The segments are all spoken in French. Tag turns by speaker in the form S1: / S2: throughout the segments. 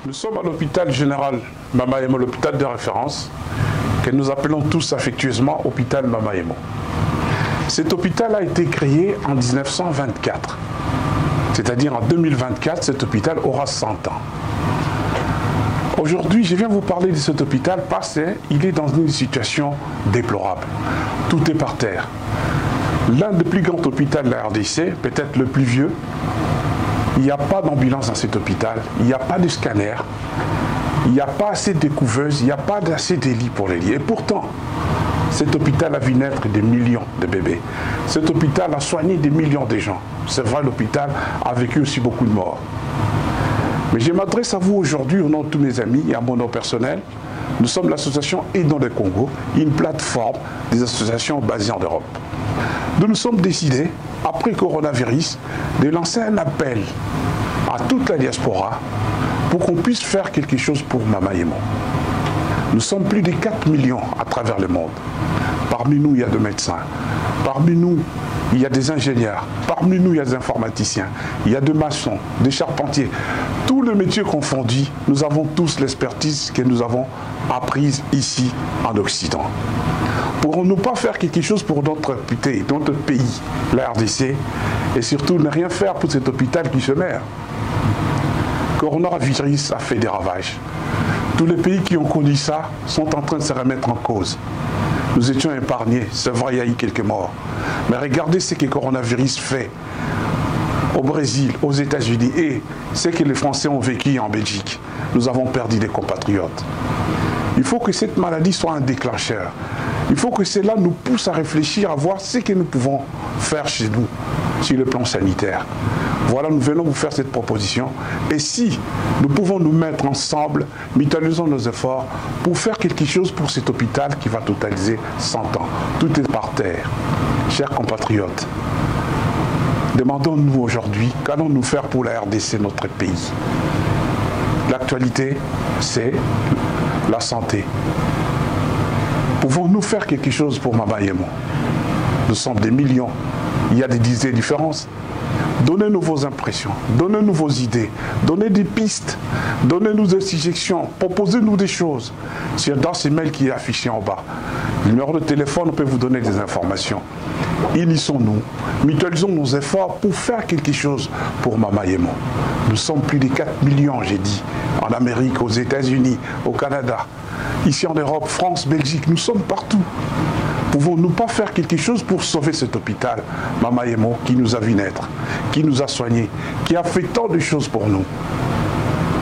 S1: Nous sommes à l'hôpital général Mama Yemo, l'hôpital de référence, que nous appelons tous affectueusement hôpital Mama Yemo. Cet hôpital a été créé en 1924. C'est-à-dire en 2024, cet hôpital aura 100 ans. Aujourd'hui, je viens vous parler de cet hôpital parce qu'il est dans une situation déplorable. Tout est par terre. L'un des plus grands hôpitaux de la RDC, peut-être le plus vieux, il n'y a pas d'ambulance dans cet hôpital, il n'y a pas de scanner, il n'y a pas assez de couveuses, il n'y a pas assez de lits pour les lits. Et pourtant, cet hôpital a vu naître des millions de bébés. Cet hôpital a soigné des millions de gens. C'est vrai, l'hôpital a vécu aussi beaucoup de morts. Mais je m'adresse à vous aujourd'hui au nom de tous mes amis et à mon nom personnel. Nous sommes l'association Aidons le Congo, une plateforme des associations basées en Europe. Nous nous sommes décidés, après le coronavirus, de lancer un appel à toute la diaspora pour qu'on puisse faire quelque chose pour Mama Yemo. Nous sommes plus de 4 millions à travers le monde. Parmi nous, il y a des médecins. Parmi nous, il y a des ingénieurs. Parmi nous, il y a des informaticiens. Il y a des maçons, des charpentiers. Tous les métiers confondus, nous avons tous l'expertise que nous avons apprise ici en Occident. Pourrons-nous pas faire quelque chose pour notre pays, la RDC, et surtout ne rien faire pour cet hôpital qui se meurt? Le coronavirus a fait des ravages. Tous les pays qui ont connu ça sont en train de se remettre en cause. Nous étions épargnés, c'est vrai, il y a eu quelques morts. Mais regardez ce que le coronavirus fait au Brésil, aux États-Unis et ce que les Français ont vécu en Belgique. Nous avons perdu des compatriotes. Il faut que cette maladie soit un déclencheur. Il faut que cela nous pousse à réfléchir, à voir ce que nous pouvons faire chez nous, sur le plan sanitaire. Voilà, nous venons vous faire cette proposition. Et si nous pouvons nous mettre ensemble, mutualisons nos efforts pour faire quelque chose pour cet hôpital qui va totaliser 100 ans. Tout est par terre. Chers compatriotes, demandons-nous aujourd'hui, qu'allons-nous faire pour la RDC, notre pays? L'actualité, c'est la santé. Pouvons-nous faire quelque chose pour Mama Yemo? Nous sommes des millions. Il y a des dizaines de différences. Donnez-nous vos impressions, donnez-nous vos idées, donnez des pistes, donnez-nous des suggestions, proposez-nous des choses. C'est dans ce mail qui est affiché en bas. Le numéro de téléphone peut vous donner des informations. Unissons-nous, mutualisons nos efforts pour faire quelque chose pour Mama Yemo. Nous sommes plus de 4 millions, j'ai dit, en Amérique, aux États-Unis, au Canada, ici en Europe, France, Belgique, nous sommes partout. Pouvons-nous pas faire quelque chose pour sauver cet hôpital, Mama Yemo, qui nous a vu naître, qui nous a soignés, qui a fait tant de choses pour nous?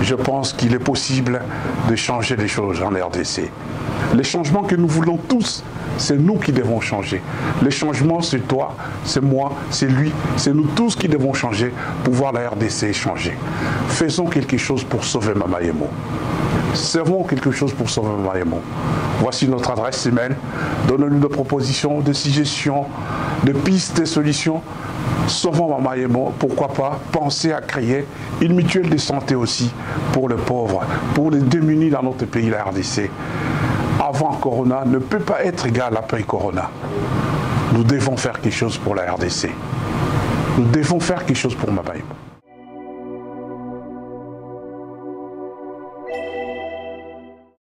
S1: Je pense qu'il est possible de changer les choses en RDC. Les changements que nous voulons tous, c'est nous qui devons changer. Les changements, c'est toi, c'est moi, c'est lui, c'est nous tous qui devons changer pour voir la RDC changer. Faisons quelque chose pour sauver Mama Yemo. Servons quelque chose pour sauver Mama Yemo. Voici notre adresse email. Donnez-nous des propositions, des suggestions, des pistes, des solutions. Sauvons Mama Yemo. Pourquoi pas penser à créer une mutuelle de santé aussi pour les pauvres, pour les démunis dans notre pays, la RDC. Avant Corona ne peut pas être égal après Corona. Nous devons faire quelque chose pour la RDC. Nous devons faire quelque chose pour Mama Yemo.